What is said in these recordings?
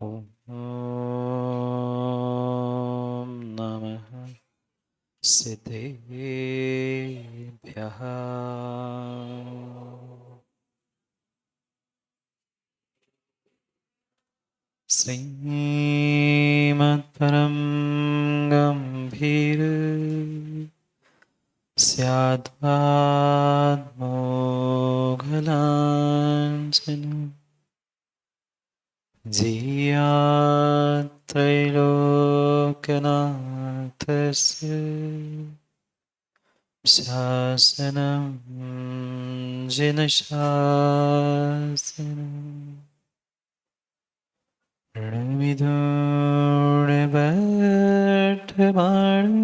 ॐ नमः सिद्धेभ्यः। श्रीमत्परं गम्भीर स्याद्वाद्मोघलाञ्छन त्रैलोक्यनाथस्य शासनं जिनशासनं रणविदुर्निबद्धबाणं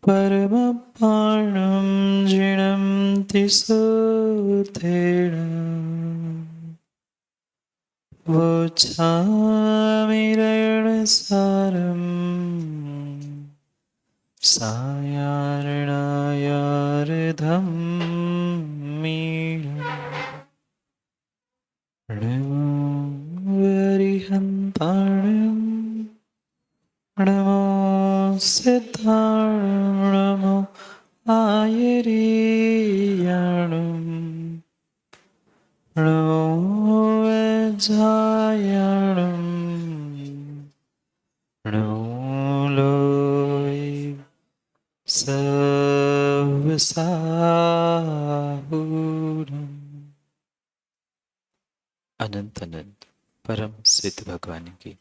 परमबाणं जिणन्ति सूतेन वोचामि रणसारम् सायार्णायार्धं मीळम् वरिहन्ताणं नमो सिद्धाणं नमो आयर्याणं नमो वज्रायाणं नमो लोय सर्वसाहुरम्। अनंत अनंत परम सिद्ध भगवान की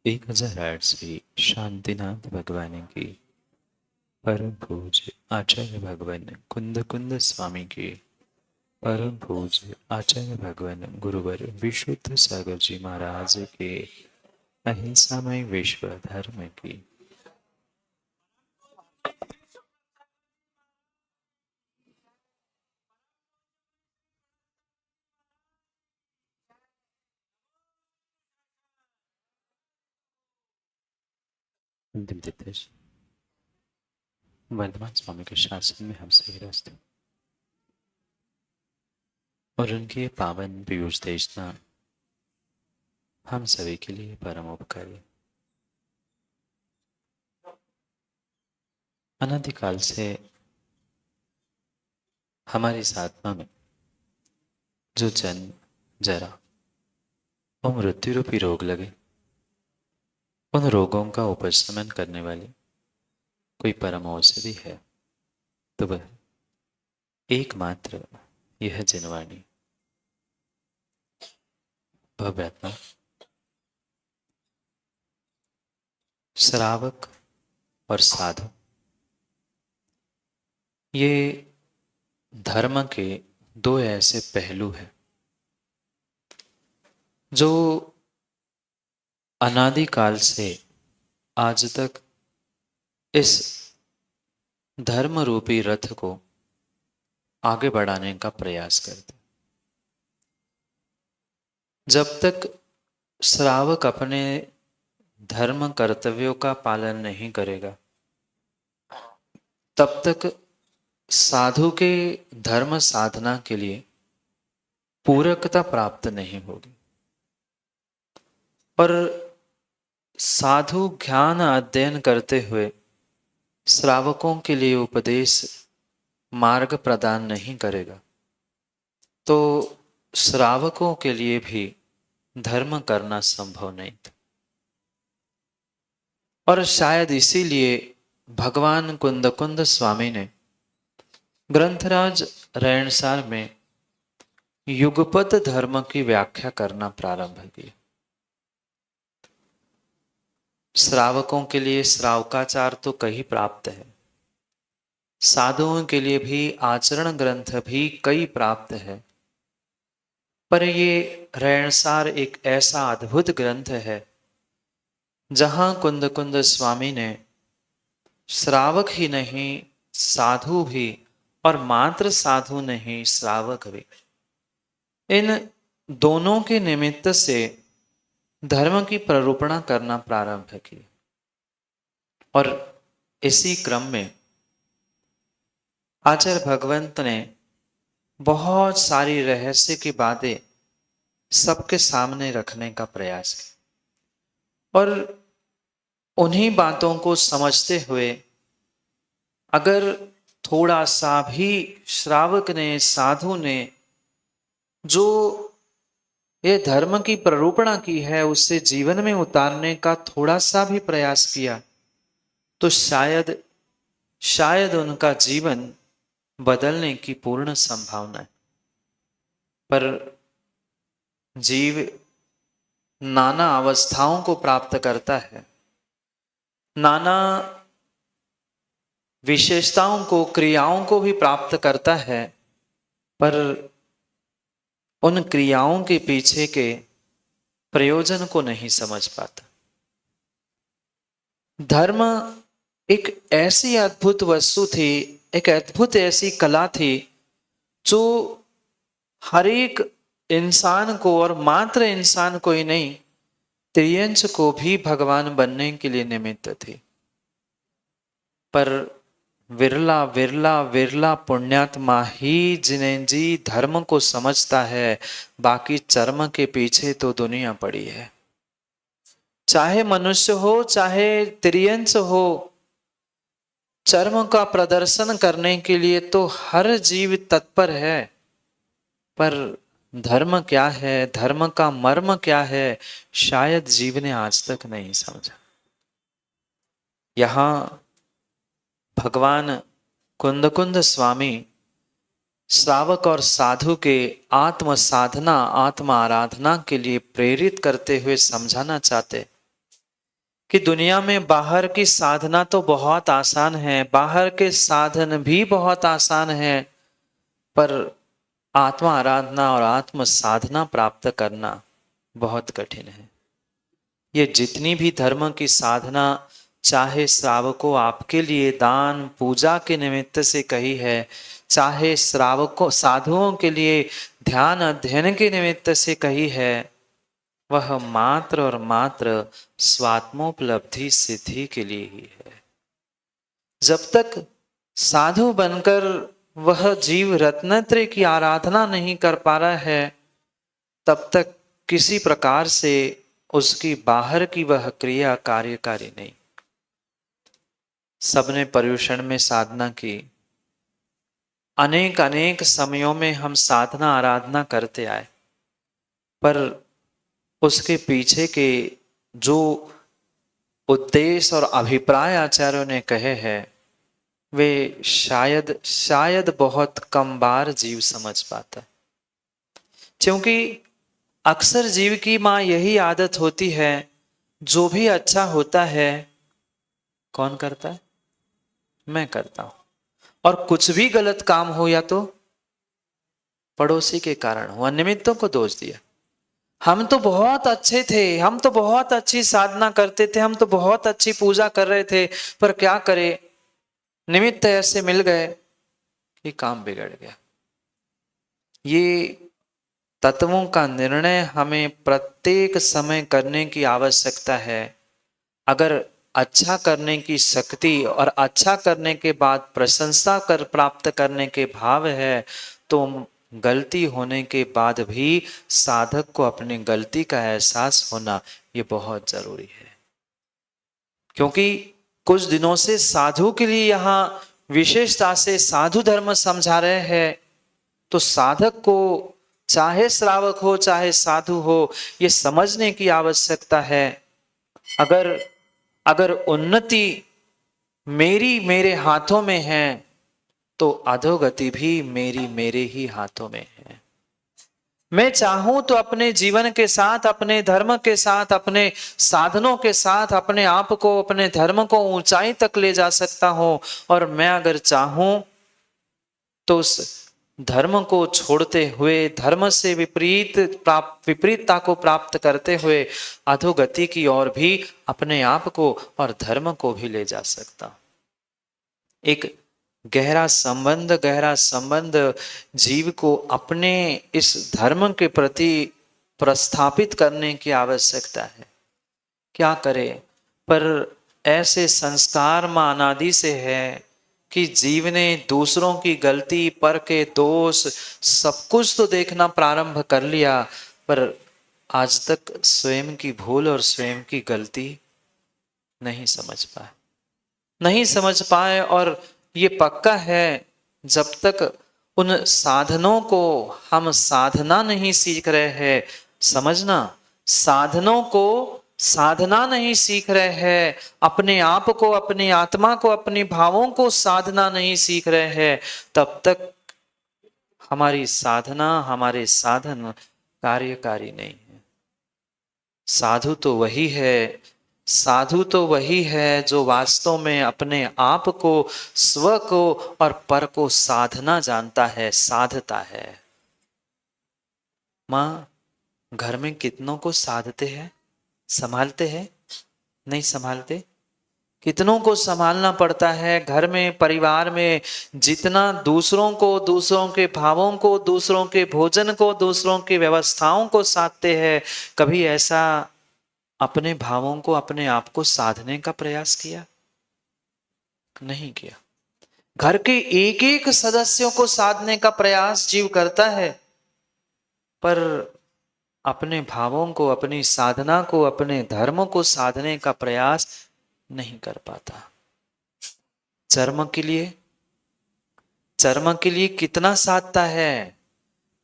1008 श्री शांतिनाथ भगवान की परम पूज्य आचार्य भगवान कुंद कुंद स्वामी की परम पूज्य आचार्य भगवान गुरुवर विशुद्ध सागर जी महाराज के अहिंसामय विश्व धर्म की अंतिम तिथि वर्धमान स्वामी के शासन में हम सही रास्ते और उनकी पावन पीयूष देशना हम सभी के लिए परम उपकारी। अनादिकाल से हमारी इस आत्मा में जो जन्म जरा और मृत्यु रूपी रोग लगे, उन रोगों का उपशमन करने वाली कोई परम औषधि है तो वह एकमात्र यह जिनवाणी भव्यात्मा श्रावक और साधु ये धर्म के दो ऐसे पहलू हैं जो अनादिकाल से आज तक इस धर्म रूपी रथ को आगे बढ़ाने का प्रयास करते। जब तक श्रावक अपने धर्म कर्तव्यों का पालन नहीं करेगा, तब तक साधु के धर्म साधना के लिए पूरकता प्राप्त नहीं होगी और साधु ज्ञान अध्ययन करते हुए श्रावकों के लिए उपदेश मार्ग प्रदान नहीं करेगा तो श्रावकों के लिए भी धर्म करना संभव नहीं था। और शायद इसीलिए भगवान कुंद कुंद स्वामी ने ग्रंथराज रैणसार में युगपत धर्म की व्याख्या करना प्रारंभ किया। श्रावकों के लिए श्रावकाचार तो कई प्राप्त है, साधुओं के लिए भी आचरण ग्रंथ भी कई प्राप्त है, पर ये रैणसार एक ऐसा अद्भुत ग्रंथ है जहां कुंद कुंद स्वामी ने श्रावक ही नहीं साधु भी और मात्र साधु नहीं श्रावक भी इन दोनों के निमित्त से धर्म की प्ररूपणा करना प्रारंभ किया। और इसी क्रम में आचार्य भगवंत ने बहुत सारी रहस्य की बातें सबके सामने रखने का प्रयास किया। और उन्हीं बातों को समझते हुए अगर थोड़ा सा भी श्रावक ने, साधु ने जो ये धर्म की प्ररूपणा की है उससे जीवन में उतारने का थोड़ा सा भी प्रयास किया तो शायद शायद उनका जीवन बदलने की पूर्ण संभावना है। पर जीव नाना अवस्थाओं को प्राप्त करता है, नाना विशेषताओं को, क्रियाओं को भी प्राप्त करता है, पर उन क्रियाओं के पीछे के प्रयोजन को नहीं समझ पाता। धर्म एक ऐसी अद्भुत वस्तु थी, एक अद्भुत ऐसी कला थी जो हर एक इंसान को, और मात्र इंसान को ही नहीं, त्रियंश को भी भगवान बनने के लिए निमित्त थी। पर विरला विरला विरला पुण्यात्मा ही जिन्हें जी धर्म को समझता है, बाकी चर्म के पीछे तो दुनिया पड़ी है। चाहे मनुष्य हो चाहे त्रियंश हो, चर्म का प्रदर्शन करने के लिए तो हर जीव तत्पर है, पर धर्म क्या है, धर्म का मर्म क्या है, शायद जीव ने आज तक नहीं समझा। यहां भगवान कुंद स्वामी श्रावक और साधु के आत्म साधना, आत्म आराधना के लिए प्रेरित करते हुए समझाना चाहते कि दुनिया में बाहर की साधना तो बहुत आसान है, बाहर के साधन भी बहुत आसान है, पर आत्मा आराधना और आत्म साधना प्राप्त करना बहुत कठिन है। ये जितनी भी धर्म की साधना चाहे श्रावकों आपके लिए दान पूजा के निमित्त से कही है, चाहे श्रावकों साधुओं के लिए ध्यान अध्ययन के निमित्त से कही है, वह मात्र और मात्र स्वात्मोपलब्धि सिद्धि के लिए ही है। जब तक साधु बनकर वह जीव रत्नत्रय की आराधना नहीं कर पा रहा है, तब तक किसी प्रकार से उसकी बाहर की वह क्रिया कार्यकारी नहीं। सबने पर्युषण में साधना की, अनेक अनेक समयों में हम साधना आराधना करते आए, पर उसके पीछे के जो उद्देश्य और अभिप्राय आचार्यों ने कहे हैं वे शायद बहुत कम बार जीव समझ पाता है। क्योंकि अक्सर जीव की माँ यही आदत होती है, जो भी अच्छा होता है कौन करता है? मैं करता हूं। और कुछ भी गलत काम हो या तो पड़ोसी के कारण हुआ, निमित्तों को दोष दिया। हम तो बहुत अच्छे थे, हम तो बहुत अच्छी साधना करते थे, हम तो बहुत अच्छी पूजा कर रहे थे, पर क्या करे, निमित्त ऐसे मिल गए कि काम बिगड़ गया। ये तत्वों का निर्णय हमें प्रत्येक समय करने की आवश्यकता है। अगर अच्छा करने की शक्ति और अच्छा करने के बाद प्रशंसा कर प्राप्त करने के भाव है, तो गलती होने के बाद भी साधक को अपनी गलती का एहसास होना ये बहुत जरूरी है। क्योंकि कुछ दिनों से साधु के लिए यहाँ विशेषता से साधु धर्म समझा रहे हैं, तो साधक को चाहे श्रावक हो चाहे साधु हो, ये समझने की आवश्यकता है। अगर उन्नति मेरे हाथों में है तो अधोगति भी मेरे ही हाथों में है। मैं चाहूं तो अपने जीवन के साथ, अपने धर्म के साथ, अपने साधनों के साथ अपने आप को, अपने धर्म को ऊंचाई तक ले जा सकता हूं, और मैं अगर चाहूं तो उस धर्म को छोड़ते हुए, धर्म से विपरीतता को प्राप्त करते हुए अधोगति की ओर भी अपने आप को और धर्म को भी ले जा सकता। एक गहरा संबंध जीव को अपने इस धर्म के प्रति प्रस्थापित करने की आवश्यकता है। क्या करे, पर ऐसे संस्कार में अनादि से है कि जीव ने दूसरों की गलती, पर के दोष सब कुछ तो देखना प्रारंभ कर लिया, पर आज तक स्वयं की भूल और स्वयं की गलती नहीं समझ पाए, नहीं समझ पाए। और ये पक्का है, जब तक उन साधनों को हम साधना नहीं सीख रहे हैं, समझना, साधनों को साधना नहीं सीख रहे हैं, अपने आप को, अपनी आत्मा को, अपने भावों को साधना नहीं सीख रहे हैं, तब तक हमारी साधना, हमारे साधन कार्यकारी नहीं है। साधु तो वही है, साधु तो वही है जो वास्तव में अपने आप को, स्व को और पर को साधना जानता है, साधता है। माँ, घर में कितनों को साधते हैं, संभालते हैं? नहीं संभालते। कितनों को संभालना पड़ता है घर में, परिवार में। जितना दूसरों को, दूसरों के भावों को, दूसरों के भोजन को, दूसरों की व्यवस्थाओं को साधते हैं, कभी ऐसा अपने भावों को, अपने आप को साधने का प्रयास किया? नहीं किया। घर के एक एक सदस्यों को साधने का प्रयास जीव करता है, पर अपने भावों को, अपनी साधना को, अपने धर्म को साधने का प्रयास नहीं कर पाता। चर्म के लिए, चर्म के लिए कितना साधता है,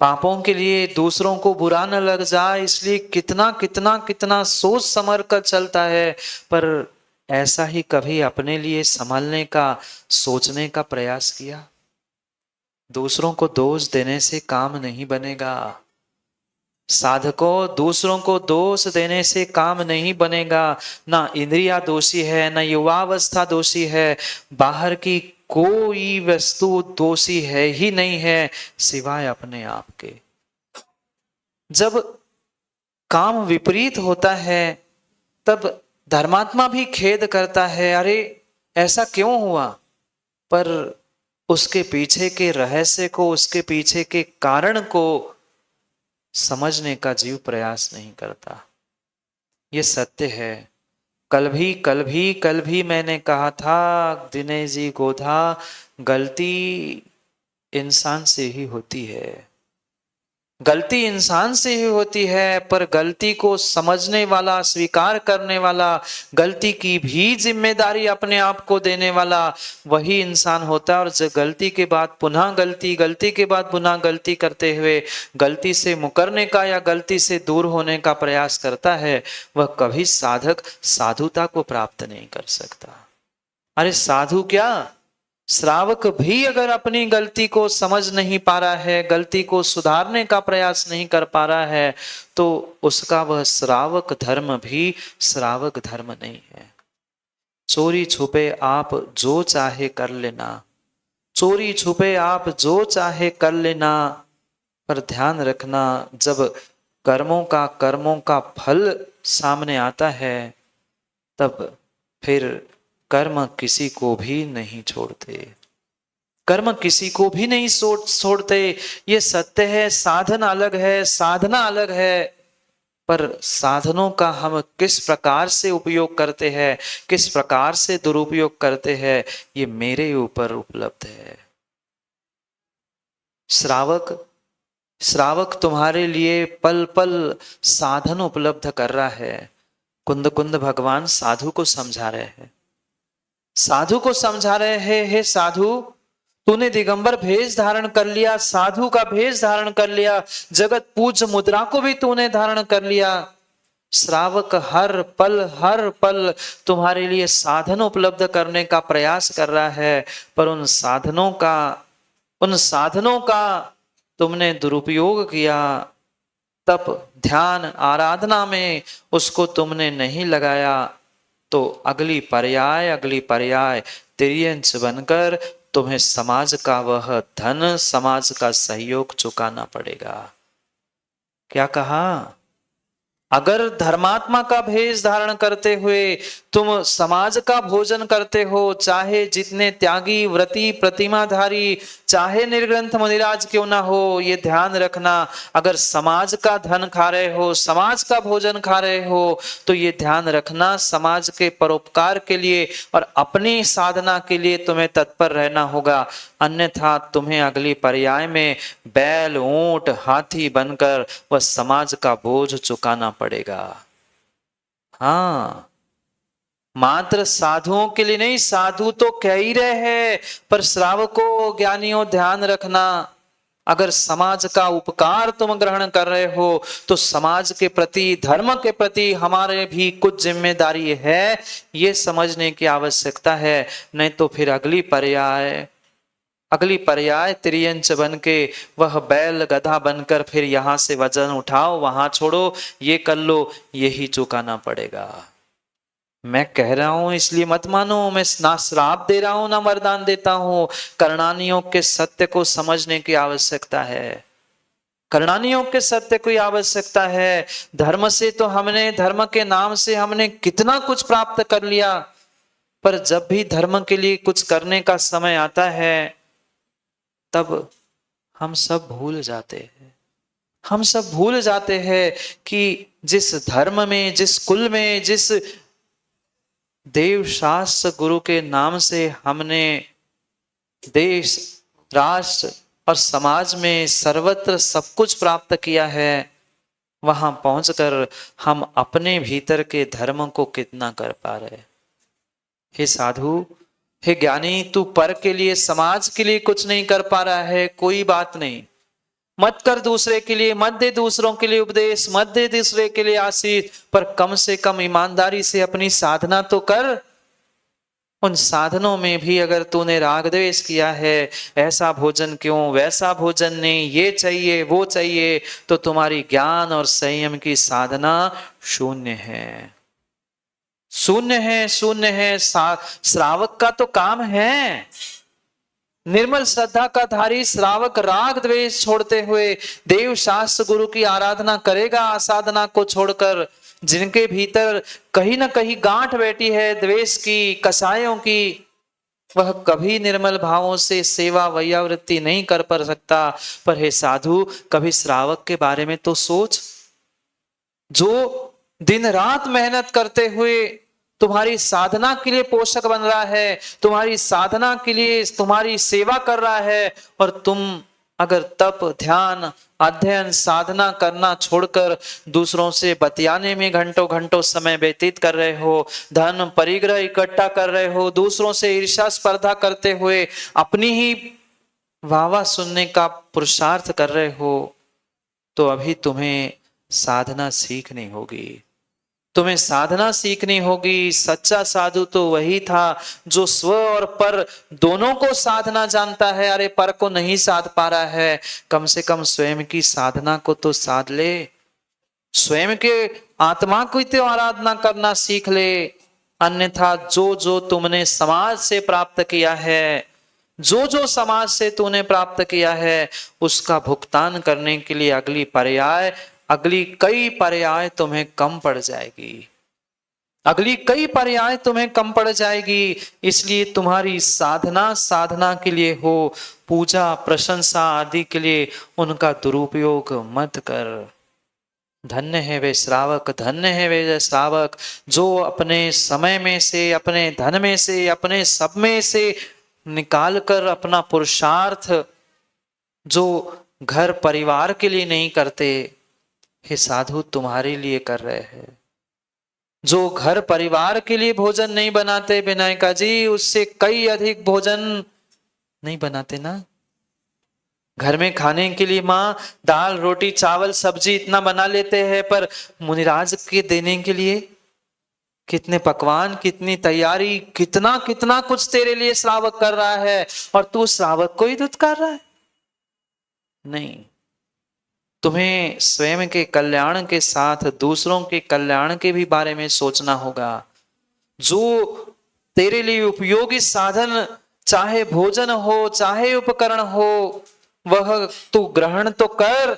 पापों के लिए, दूसरों को बुरा न लग जाए इसलिए कितना कितना कितना सोच समझ कर चलता है, पर ऐसा ही कभी अपने लिए संभालने का, सोचने का प्रयास किया? दूसरों को दोष देने से काम नहीं बनेगा। साधकों, दूसरों को दोष देने से काम नहीं बनेगा। ना इंद्रिया दोषी है, ना युवावस्था दोषी है, बाहर की कोई वस्तु दोषी है ही नहीं है सिवाय अपने आप के। जब काम विपरीत होता है तब धर्मात्मा भी खेद करता है, अरे ऐसा क्यों हुआ, पर उसके पीछे के रहस्य को, उसके पीछे के कारण को समझने का जीव प्रयास नहीं करता। ये सत्य है। कल भी मैंने कहा था दिनेश जी गोधा, गलती इंसान से ही होती है, गलती इंसान से ही होती है, पर गलती को समझने वाला, स्वीकार करने वाला, गलती की भी जिम्मेदारी अपने आप को देने वाला वही इंसान होता है। और जो गलती के बाद पुनः गलती, गलती के बाद पुनः गलती करते हुए गलती से मुकरने का या गलती से दूर होने का प्रयास करता है, वह कभी साधक साधुता को प्राप्त नहीं कर सकता। अरे साधु क्या, श्रावक भी अगर अपनी गलती को समझ नहीं पा रहा है, गलती को सुधारने का प्रयास नहीं कर पा रहा है, तो उसका वह श्रावक धर्म भी श्रावक धर्म नहीं है। चोरी छुपे आप जो चाहे कर लेना, चोरी छुपे आप जो चाहे कर लेना, पर ध्यान रखना जब कर्मों का फल सामने आता है, तब फिर कर्म किसी को भी नहीं छोड़ते, कर्म किसी को भी नहीं छोड़ते। ये सत्य है। साधन अलग है, साधना अलग है, पर साधनों का हम किस प्रकार से उपयोग करते हैं, किस प्रकार से दुरुपयोग करते हैं, ये मेरे ऊपर उपलब्ध है। श्रावक तुम्हारे लिए पल पल साधन उपलब्ध कर रहा है। कुंद कुंद भगवान साधु को समझा रहे हैं, साधु को समझा रहे हैं, हे साधु, तूने दिगंबर भेष धारण कर लिया, साधु का भेष धारण कर लिया, जगत पूज्य मुद्रा को भी तूने धारण कर लिया। श्रावक हर पल तुम्हारे लिए साधन उपलब्ध करने का प्रयास कर रहा है, पर उन साधनों का तुमने दुरुपयोग किया, तप ध्यान आराधना में उसको तुमने नहीं लगाया, तो अगली पर्याय तिर्यंच बनकर तुम्हें समाज का वह धन, समाज का सहयोग चुकाना पड़ेगा। क्या कहा? अगर धर्मात्मा का भेष धारण करते हुए तुम समाज का भोजन करते हो, चाहे जितने त्यागी, व्रती, प्रतिमाधारी चाहे निर्ग्रंथ मुनिराज क्यों ना हो, ये ध्यान रखना। अगर समाज का धन खा रहे हो, समाज का भोजन खा रहे हो, तो ये ध्यान रखना समाज के परोपकार के लिए और अपनी साधना के लिए तुम्हें तत्पर रहना होगा। अन्यथा तुम्हें अगली पर्याय में बैल, ऊंट, हाथी बनकर वह समाज का बोझ चुकाना पड़ेगा। हाँ, मात्र साधुओं के लिए नहीं, साधु तो कह ही रहे हैं, पर श्रावकों, ज्ञानियों, ध्यान रखना। अगर समाज का उपकार तुम ग्रहण कर रहे हो तो समाज के प्रति, धर्म के प्रति हमारे भी कुछ जिम्मेदारी है, ये समझने की आवश्यकता है। नहीं तो फिर अगली पर्याय तिर्यंच बन के, वह बैल गधा बनकर फिर यहां से वजन उठाओ, वहां छोड़ो, ये कर लो, यही चुकाना पड़ेगा। मैं कह रहा हूं इसलिए मत मानो, मैं ना श्राप दे रहा हूं ना वरदान देता हूं। करणानियों के सत्य को समझने की आवश्यकता है, करणानियों के सत्य की आवश्यकता है। धर्म से तो हमने, धर्म के नाम से हमने कितना कुछ प्राप्त कर लिया, पर जब भी धर्म के लिए कुछ करने का समय आता है तब हम सब भूल जाते हैं। हम सब भूल जाते हैं कि जिस धर्म में, जिस कुल में, जिस देव शास्त्र गुरु के नाम से हमने देश, राष्ट्र और समाज में सर्वत्र सब कुछ प्राप्त किया है, वहां पहुंचकर हम अपने भीतर के धर्म को कितना कर पा रहे। हे साधु, हे ज्ञानी, तू पर के लिए, समाज के लिए कुछ नहीं कर पा रहा है, कोई बात नहीं। मत कर दूसरे के लिए, मत दे दूसरों के लिए उपदेश, मत दे दूसरे के लिए आशीष, पर कम से कम ईमानदारी से अपनी साधना तो कर। उन साधनों में भी अगर तूने राग द्वेष किया है, ऐसा भोजन क्यों, वैसा भोजन नहीं, ये चाहिए वो चाहिए, तो तुम्हारी ज्ञान और संयम की साधना शून्य है, शून्य है, शून्य है। श्रावक का तो काम है, निर्मल श्रद्धा का धारी श्रावक राग द्वेष छोड़ते हुए देव शास्त्र गुरु की आराधना करेगा, साधना को छोड़कर। जिनके भीतर कहीं ना कहीं गांठ बैठी है द्वेष की, कसायों की, वह कभी निर्मल भावों से सेवा वैयावृत्ति नहीं कर पा सकता। पर हे साधु, कभी श्रावक के बारे में तो सोच, जो दिन रात मेहनत करते हुए तुम्हारी साधना के लिए पोषक बन रहा है, तुम्हारी साधना के लिए तुम्हारी सेवा कर रहा है, और तुम अगर तप, ध्यान, अध्ययन, साधना करना छोड़कर दूसरों से बतियाने में घंटों घंटों समय व्यतीत कर रहे हो, धन परिग्रह इकट्ठा कर रहे हो, दूसरों से ईर्ष्या स्पर्धा करते हुए अपनी ही वाहवाह सुनने का पुरुषार्थ कर रहे हो, तो अभी तुम्हें साधना सीखनी होगी, तुम्हें साधना सीखनी होगी। सच्चा साधु तो वही था जो स्व और पर दोनों को साधना जानता है। अरे पर को नहीं साध पा रहा है, कम से कम स्वयं की साधना को तो साध ले, स्वयं के आत्मा की तो आराधना करना सीख ले। अन्यथा जो जो तुमने समाज से प्राप्त किया है, जो जो समाज से तूने प्राप्त किया है, उसका भुगतान करने के लिए अगली कई पर्याय तुम्हें कम पड़ जाएगी, अगली कई पर्याय तुम्हें कम पड़ जाएगी। इसलिए तुम्हारी साधना के लिए हो, पूजा प्रशंसा आदि के लिए उनका दुरुपयोग मत कर। धन्य है वे श्रावक, धन्य है वे श्रावक जो अपने समय में से, अपने धन में से, अपने सब में से निकाल कर अपना पुरुषार्थ जो घर परिवार के लिए नहीं करते, हे साधु तुम्हारे लिए कर रहे हैं। जो घर परिवार के लिए भोजन नहीं बनाते विनायका जी, उससे कई अधिक भोजन नहीं बनाते ना। घर में खाने के लिए माँ दाल रोटी चावल सब्जी इतना बना लेते हैं, पर मुनिराज के देने के लिए कितने पकवान, कितनी तैयारी, कितना कितना कुछ तेरे लिए श्रावक कर रहा है, और तू श्रावक को ही दुत्कार रहा है। नहीं, तुम्हें स्वयं के कल्याण के साथ दूसरों के कल्याण के भी बारे में सोचना होगा। जो तेरे लिए उपयोगी साधन, चाहे भोजन हो, चाहे उपकरण हो, वह तू ग्रहण तो कर,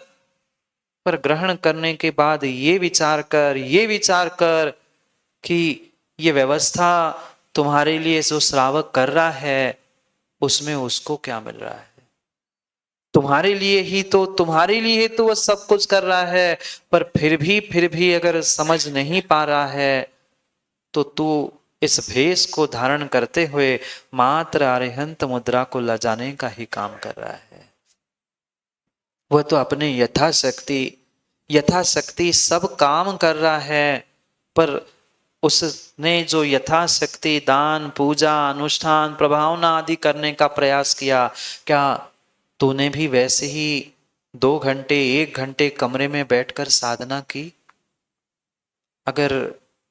पर ग्रहण करने के बाद ये विचार कर कि ये व्यवस्था तुम्हारे लिए जो श्रावक कर रहा है उसमें उसको क्या मिल रहा है। तुम्हारे लिए तो वह सब कुछ कर रहा है, पर फिर भी अगर समझ नहीं पा रहा है तो तू इस भेष को धारण करते हुए मात्र अरिहंत मुद्रा को लजाने का ही काम कर रहा है। वह तो अपने यथाशक्ति सब काम कर रहा है, पर उसने जो यथाशक्ति दान पूजा अनुष्ठान प्रभावना आदि करने का प्रयास किया, क्या तूने भी वैसे ही 2 घंटे 1 घंटे कमरे में बैठकर साधना की? अगर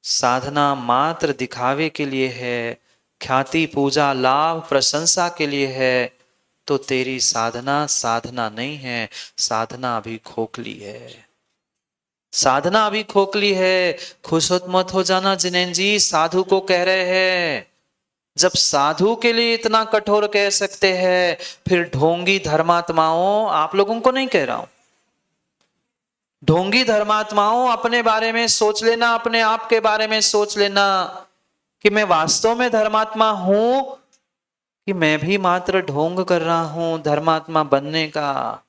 साधना मात्र दिखावे के लिए है, ख्याति पूजा लाभ प्रशंसा के लिए है, तो तेरी साधना नहीं है, साधना अभी खोखली है। साधना अभी खोखली है। खुश मत हो जाना जिनेन जी, साधु को कह रहे हैं। जब साधु के लिए इतना कठोर कह सकते हैं, फिर ढोंगी धर्मात्माओं, आप लोगों को नहीं कह रहा हूं, ढोंगी धर्मात्माओं अपने बारे में सोच लेना, अपने आप के बारे में सोच लेना कि मैं वास्तव में धर्मात्मा हूं कि मैं भी मात्र ढोंग कर रहा हूं धर्मात्मा बनने का।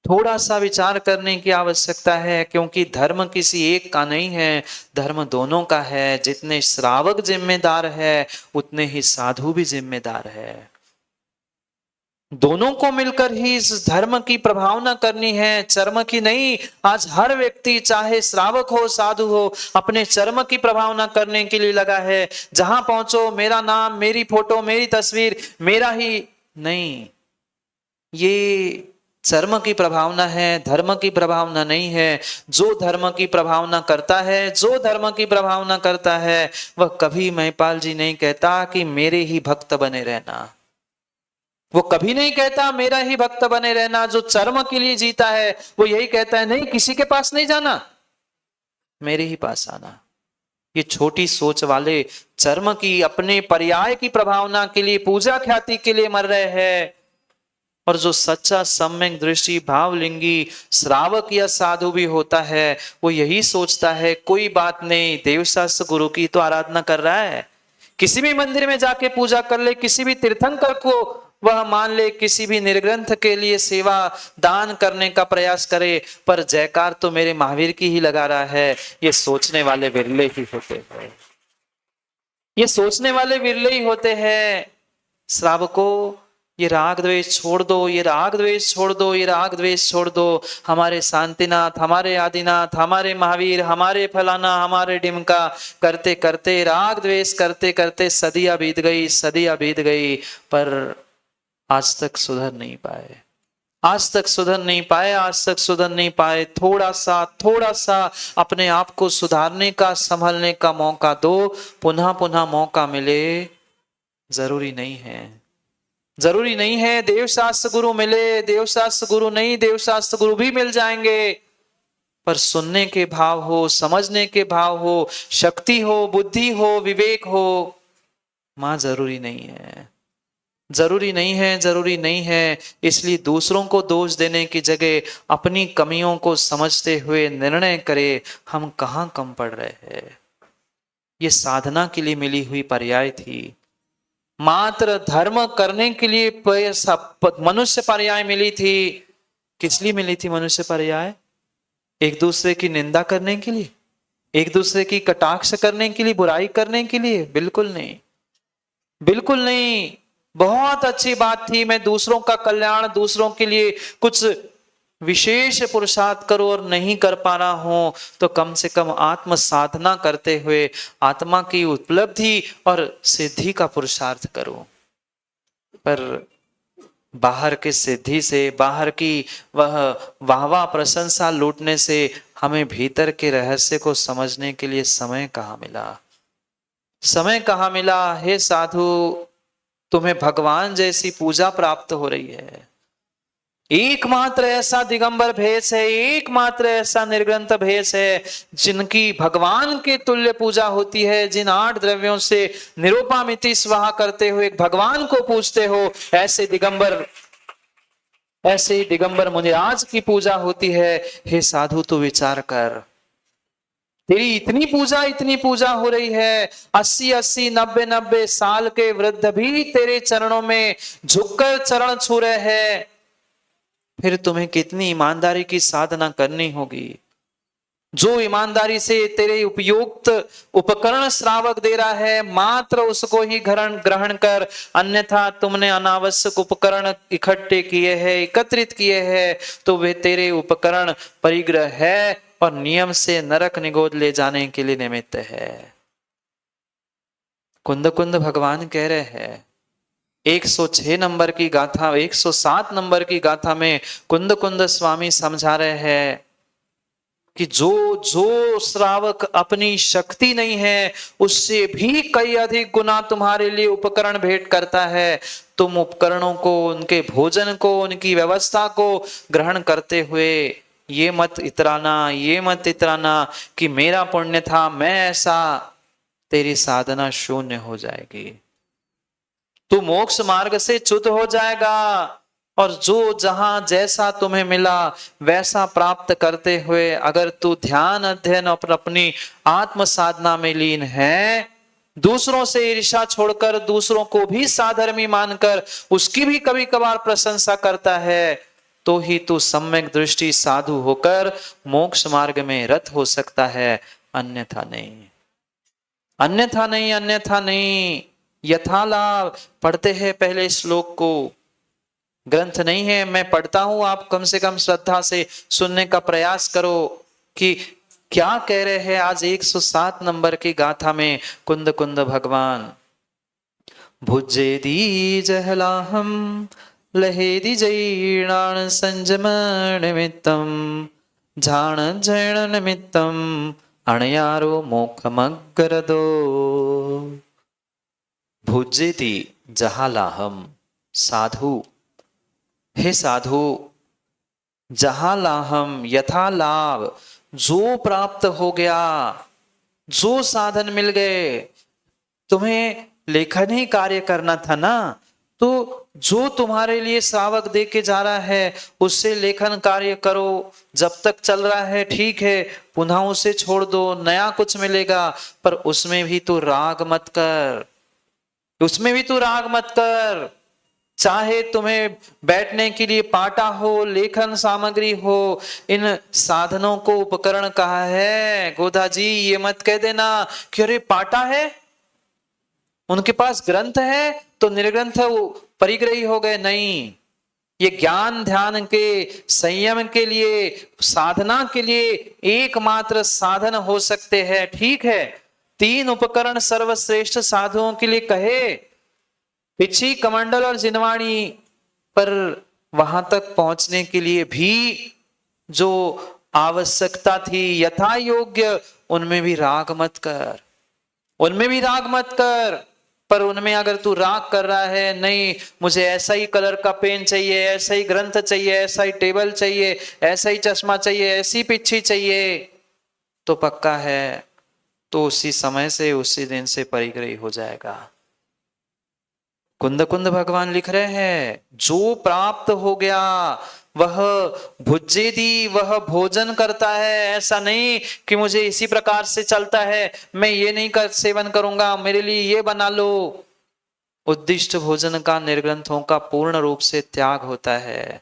थोड़ा सा विचार करने की आवश्यकता है, क्योंकि धर्म किसी एक का नहीं है, धर्म दोनों का है। जितने श्रावक जिम्मेदार है उतने ही साधु भी जिम्मेदार है। दोनों को मिलकर ही इस धर्म की प्रभावना करनी है, चर्म की नहीं। आज हर व्यक्ति चाहे श्रावक हो साधु हो, अपने चर्म की प्रभावना करने के लिए लगा है। जहां पहुंचो मेरा नाम, मेरी फोटो, मेरी तस्वीर, मेरा ही नहीं, ये चर्म की प्रभावना है, धर्म की प्रभावना नहीं है। जो धर्म की प्रभावना करता है, जो धर्म की प्रभावना करता है, वह कभी महिपाल जी नहीं कहता कि मेरे ही भक्त बने रहना। वो कभी नहीं कहता मेरा ही भक्त बने रहना। जो चर्म के लिए जीता है वो यही कहता है, नहीं किसी के पास नहीं जाना, मेरे ही पास आना। ये छोटी सोच वाले चर्म की, अपने पर्याय की प्रभावना के लिए, पूजा ख्याति के लिए मर रहे हैं। और जो सच्चा सम्यक दृष्टि भावलिंगी श्रावक या साधु भी होता है, वो यही सोचता है कोई बात नहीं, देवशास्त्र गुरु की तो आराधना कर रहा है, किसी भी मंदिर में जाके पूजा कर ले, किसी भी तीर्थंकर को वह मान ले, किसी भी निर्ग्रंथ के लिए सेवा दान करने का प्रयास करे, पर जयकार तो मेरे महावीर की ही लगा रहा है। ये सोचने वाले विरले ही होते हैं, ये सोचने वाले विरले ही होते हैं। श्रावकों, ये राग द्वेष छोड़ दो, ये राग द्वेष छोड़ दो, ये राग द्वेष छोड़ दो। हमारे शांतिनाथ, हमारे आदिनाथ, हमारे महावीर, हमारे फलाना, हमारे डिमका करते करते, राग द्वेष करते करते सदियां बीत गई, सदियां बीत गई, पर आज तक सुधर नहीं पाए, आज तक सुधर नहीं पाए, आज तक सुधर नहीं पाए। थोड़ा सा अपने आप को सुधारने का, संभलने का मौका दो। पुनः पुनः मौका मिले, जरूरी नहीं है, जरूरी नहीं है देवशास्त्र गुरु मिले, देवशास्त्र गुरु नहीं, देवशास्त्र गुरु भी मिल जाएंगे, पर सुनने के भाव हो, समझने के भाव हो, शक्ति हो, बुद्धि हो, विवेक हो, मां जरूरी नहीं है, जरूरी नहीं है, जरूरी नहीं है। इसलिए दूसरों को दोष देने की जगह अपनी कमियों को समझते हुए निर्णय करे, हम कहां कम पड़ रहे हैं। ये साधना के लिए मिली हुई पर्याय थी, मात्र धर्म करने के लिए मनुष्य पर्याय मिली थी। किस लिए मिली थी मनुष्य पर्याय? एक दूसरे की निंदा करने के लिए, एक दूसरे की कटाक्ष करने के लिए, बुराई करने के लिए? बिल्कुल नहीं, बिल्कुल नहीं। बहुत अच्छी बात थी, मैं दूसरों का कल्याण, दूसरों के लिए कुछ विशेष पुरुषार्थ करो और नहीं कर पा रहा हूं तो कम से कम आत्म साधना करते हुए आत्मा की उपलब्धि और सिद्धि का पुरुषार्थ करो। पर बाहर के सिद्धि से, बाहर की वह वाहवा प्रशंसा लूटने से हमें भीतर के रहस्य को समझने के लिए समय कहाँ मिला, समय कहाँ मिला? हे साधु, तुम्हें भगवान जैसी पूजा प्राप्त हो रही है, एकमात्र ऐसा दिगंबर भेष है, एकमात्र ऐसा निर्ग्रंथ भेष है जिनकी भगवान के तुल्य पूजा होती है। जिन 8 द्रव्यों से निरूपामिति स्वाहा करते हुए भगवान को पूजते हो, ऐसे दिगंबर मुनिराज की पूजा होती है। हे साधु, तू विचार कर, तेरी इतनी पूजा हो रही है, 80-80, 90-90 साल के वृद्ध भी तेरे चरणों में झुककर चरण छू रहे हैं, फिर तुम्हें कितनी ईमानदारी की साधना करनी होगी। जो ईमानदारी से तेरे उपयुक्त उपकरण श्रावक दे रहा है, मात्र उसको ही ग्रहण ग्रहण कर, अन्यथा तुमने अनावश्यक उपकरण इकट्ठे किए हैं, एकत्रित किए हैं, तो वे तेरे उपकरण परिग्रह है और नियम से नरक निगोद ले जाने के लिए निमित्त है। कुंद कुंद भगवान कह रहे हैं 106 नंबर की गाथा, 107 नंबर की गाथा में कुंद कुंद स्वामी समझा रहे हैं कि जो जो श्रावक अपनी शक्ति नहीं है उससे भी कई अधिक गुना तुम्हारे लिए उपकरण भेंट करता है, तुम उपकरणों को, उनके भोजन को, उनकी व्यवस्था को ग्रहण करते हुए ये मत इतराना कि मेरा पुण्य था, मैं ऐसा, तेरी साधना शून्य हो जाएगी। तू मोक्ष मार्ग से च्युत हो जाएगा और जो जहां जैसा तुम्हें मिला वैसा प्राप्त करते हुए अगर तू ध्यान अध्ययन और अपनी आत्म साधना में लीन है, दूसरों से ईर्ष्या छोड़कर, दूसरों को भी साधर्मी मानकर उसकी भी कभी कभार प्रशंसा करता है, तो ही तू सम्यक दृष्टि साधु होकर मोक्ष मार्ग में रत हो सकता है, अन्यथा नहीं, अन्यथा नहीं, अन्यथा नहीं। यथालाभ पढ़ते हैं पहले श्लोक को, ग्रंथ नहीं है, मैं पढ़ता हूं, आप कम से कम श्रद्धा से सुनने का प्रयास करो कि क्या कह रहे हैं आज 107 नंबर की गाथा में कुंद कुंद भगवान। भुजेदी जहलाहम लहेदी जैणान संजम निमित्तम झाण जैण निमित्तम अणयारो मोखमग्रदो। भुजेदी जहालाहम, साधु, हे साधु, जहां लाहम, यथा लाभ, जो प्राप्त हो गया, जो साधन मिल गए, तुम्हें लेखन ही कार्य करना था ना, तो जो तुम्हारे लिए श्रावक दे के जा रहा है उससे लेखन कार्य करो, जब तक चल रहा है ठीक है, पुनः उसे छोड़ दो, नया कुछ मिलेगा, पर उसमें भी तू राग मत कर, उसमें भी तू राग मत कर। चाहे तुम्हें बैठने के लिए पाटा हो, लेखन सामग्री हो, इन साधनों को उपकरण कहा है। गोधा जी ये मत कह देना कि अरे पाटा है, उनके पास ग्रंथ है तो निर्ग्रंथ परिग्रही हो गए, नहीं। ये ज्ञान ध्यान के संयम के लिए, साधना के लिए एकमात्र साधन हो सकते हैं, ठीक है। 3 उपकरण सर्वश्रेष्ठ साधुओं के लिए कहे, पिछी, कमंडल और जिनवाणी, पर वहां तक पहुंचने के लिए भी जो आवश्यकता थी यथा योग्य, उनमें भी राग मत कर, उनमें भी राग मत कर। पर उनमें अगर तू राग कर रहा है, नहीं मुझे ऐसा ही कलर का पेन चाहिए, ऐसा ही ग्रंथ चाहिए, ऐसा ही टेबल चाहिए, ऐसा ही चश्मा चाहिए, ऐसी पिच्छी चाहिए, तो पक्का है तो उसी समय से, उसी दिन से परिग्रही हो जाएगा। कुंद कुंद भगवान लिख रहे हैं जो प्राप्त हो गया वह भुज्जेदी, वह भोजन करता है। ऐसा नहीं कि मुझे इसी प्रकार से चलता है, मैं ये नहीं कर सेवन करूंगा, मेरे लिए ये बना लो। उद्दिष्ट भोजन का निर्ग्रंथों का पूर्ण रूप से त्याग होता है।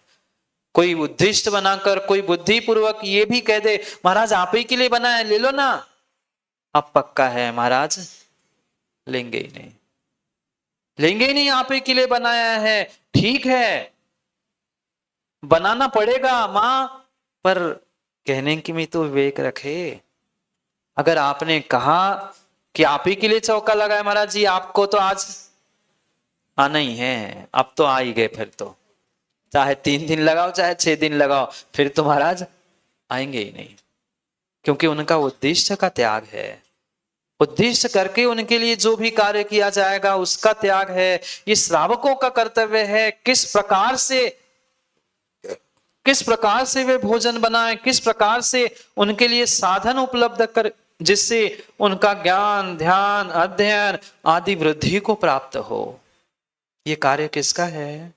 कोई उद्दिष्ट बनाकर, कोई बुद्धि पूर्वक ये भी कह दे महाराज आप ही के लिए बनाया, ले लो ना, अब पक्का है महाराज लेंगे ही नहीं, लेंगे ही नहीं, आप ही के लिए बनाया है, ठीक है बनाना पड़ेगा मां, पर कहने की भी तो विवेक रखे। अगर आपने कहा कि आप ही के लिए चौका लगाए महाराज जी, आपको तो आज आना ही है, अब तो आ ही गए, फिर तो चाहे 3 दिन लगाओ चाहे 6 दिन लगाओ, फिर तो महाराज आएंगे ही नहीं, क्योंकि उनका उद्देश्य का त्याग है। उद्देश्य करके उनके लिए जो भी कार्य किया जाएगा उसका त्याग है। ये श्रावकों का कर्तव्य है किस प्रकार से वे भोजन बनाए, किस प्रकार से उनके लिए साधन उपलब्ध कर, जिससे उनका ज्ञान ध्यान अध्ययन आदि वृद्धि को प्राप्त हो। ये कार्य किसका है?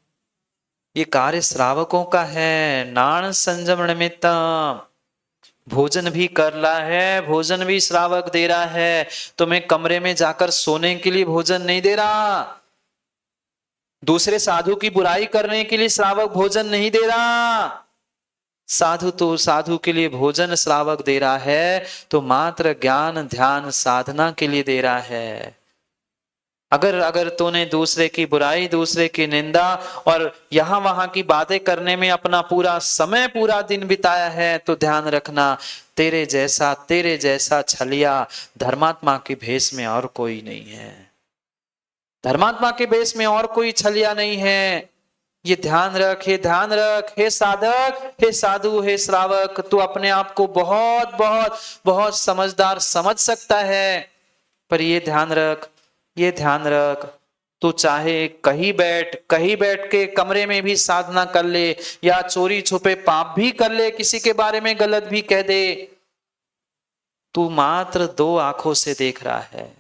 ये कार्य श्रावकों का है। नाण संयम निमित्तम, भोजन भी कर रहा है, भोजन भी श्रावक दे रहा है, तुम्हें कमरे में जाकर सोने के लिए भोजन नहीं दे रहा, दूसरे साधु की बुराई करने के लिए श्रावक भोजन नहीं दे रहा। साधु के लिए भोजन श्रावक दे रहा है तो मात्र ज्ञान ध्यान साधना के लिए दे रहा है। अगर अगर तूने दूसरे की बुराई, दूसरे की निंदा और यहां वहां की बातें करने में अपना पूरा समय, पूरा दिन बिताया है, तो ध्यान रखना तेरे जैसा छलिया धर्मात्मा के भेष में और कोई नहीं है। धर्मात्मा के भेष में और कोई छलिया नहीं है। ये ध्यान रख, ये ध्यान रख। हे साधक, हे साधु, हे श्रावक, तू अपने आप को बहुत बहुत बहुत समझदार समझ सकता है, पर ये ध्यान रख, ये ध्यान रख, तू चाहे कहीं बैठ के कमरे में भी साधना कर ले या चोरी छुपे पाप भी कर ले, किसी के बारे में गलत भी कह दे, तू मात्र 2 आंखों से देख रहा है।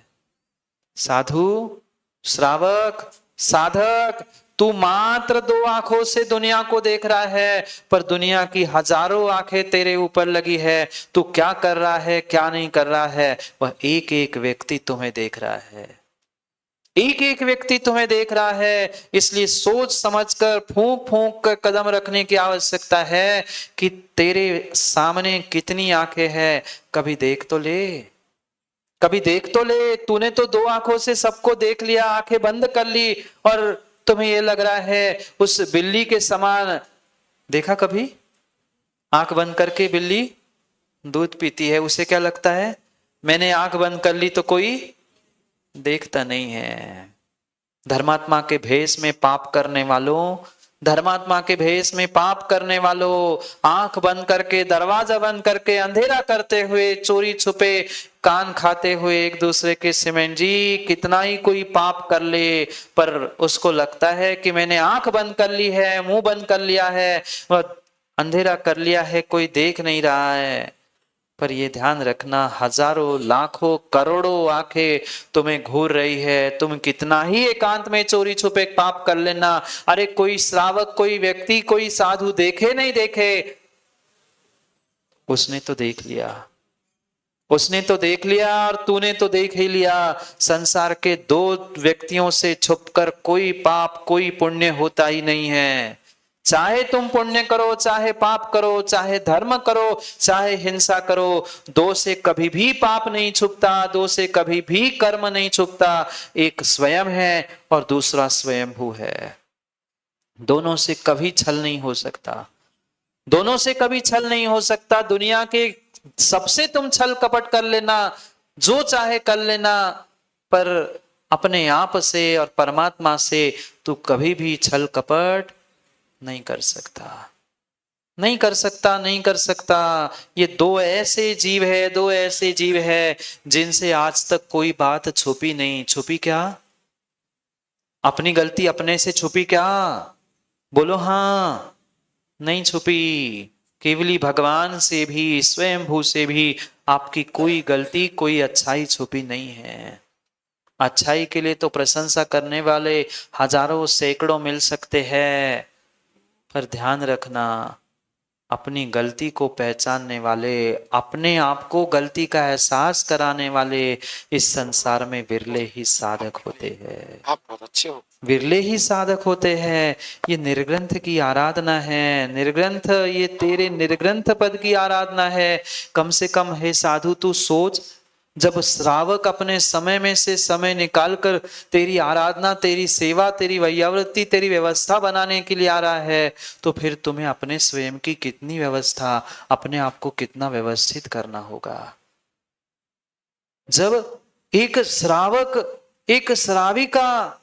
साधु, श्रावक, साधक, तू मात्र 2 आंखों से दुनिया को देख रहा है, पर दुनिया की हजारों आंखें तेरे ऊपर लगी है। तू क्या कर रहा है, क्या नहीं कर रहा है, वह एक एक व्यक्ति तुम्हें देख रहा है। एक एक व्यक्ति तुम्हें देख रहा है। इसलिए सोच समझकर, फूंक फूंक कर कदम रखने की आवश्यकता है कि तेरे सामने कितनी आंखें हैं, कभी देख तो ले, कभी देख तो ले। तूने तो 2 आंखों से सबको देख लिया, आंखें बंद कर ली, और तुम्हें यह लग रहा है उस बिल्ली के समान। देखा कभी आंख बंद करके बिल्ली दूध पीती है, उसे क्या लगता है, मैंने आंख बंद कर ली तो कोई देखता नहीं है। धर्मात्मा के भेष में पाप करने वालों, धर्मात्मा के भेष में पाप करने वालों, आंख बंद करके, दरवाजा बंद करके, अंधेरा करते हुए, चोरी छुपे कान खाते हुए एक दूसरे के सीमेंट जी कितना ही कोई पाप कर ले, पर उसको लगता है कि मैंने आंख बंद कर ली है, मुंह बंद कर लिया है, वह अंधेरा कर लिया है, कोई देख नहीं रहा है। पर ये ध्यान रखना, हजारों लाखों करोड़ों आंखें तुम्हें घूर रही है। तुम कितना ही एकांत में चोरी छुपे पाप कर लेना, अरे कोई श्रावक, कोई व्यक्ति, कोई साधु देखे नहीं देखे, उसने तो देख लिया, उसने तो देख लिया, और तूने तो देख ही लिया। संसार के 2 व्यक्तियों से छुपकर कोई पाप, कोई पुण्य होता ही नहीं है। चाहे तुम पुण्य करो, चाहे पाप करो, चाहे धर्म करो, चाहे हिंसा करो, 2 से कभी भी पाप नहीं छुपता, 2 से कभी भी कर्म नहीं छुपता। एक स्वयं है और दूसरा स्वयंभू है। दोनों से कभी छल नहीं हो सकता, दोनों से कभी छल नहीं हो सकता। दुनिया के सबसे तुम छल कपट कर लेना, जो चाहे कर लेना, पर अपने आप से और परमात्मा से तू कभी भी छल कपट नहीं कर सकता, नहीं कर सकता, नहीं कर सकता। ये 2 ऐसे जीव है, 2 ऐसे जीव है जिनसे आज तक कोई बात छुपी नहीं। छुपी क्या? अपनी गलती अपने से छुपी क्या? बोलो हाँ, नहीं छुपी। केवली भगवान से भी, स्वयंभू से भी आपकी कोई गलती, कोई अच्छाई छुपी नहीं है। अच्छाई के लिए तो प्रशंसा करने वाले हजारों सैकड़ों मिल सकते हैं, पर ध्यान रखना, अपनी गलती को पहचानने वाले, अपने आप को गलती का एहसास कराने वाले इस संसार में विरले ही साधक होते हैं। आप बहुत अच्छे हो। विरले ही साधक होते हैं। ये निर्ग्रंथ की आराधना है, निर्ग्रंथ, ये तेरे निर्ग्रंथ पद की आराधना है। कम से कम हे साधु तू सोच, जब श्रावक अपने समय में से समय निकालकर तेरी आराधना, तेरी सेवा, तेरी वैयावृत्ति, तेरी व्यवस्था बनाने के लिए आ रहा है, तो फिर तुम्हें अपने स्वयं की कितनी व्यवस्था, अपने आप को कितना व्यवस्थित करना होगा। जब एक श्रावक, एक श्राविका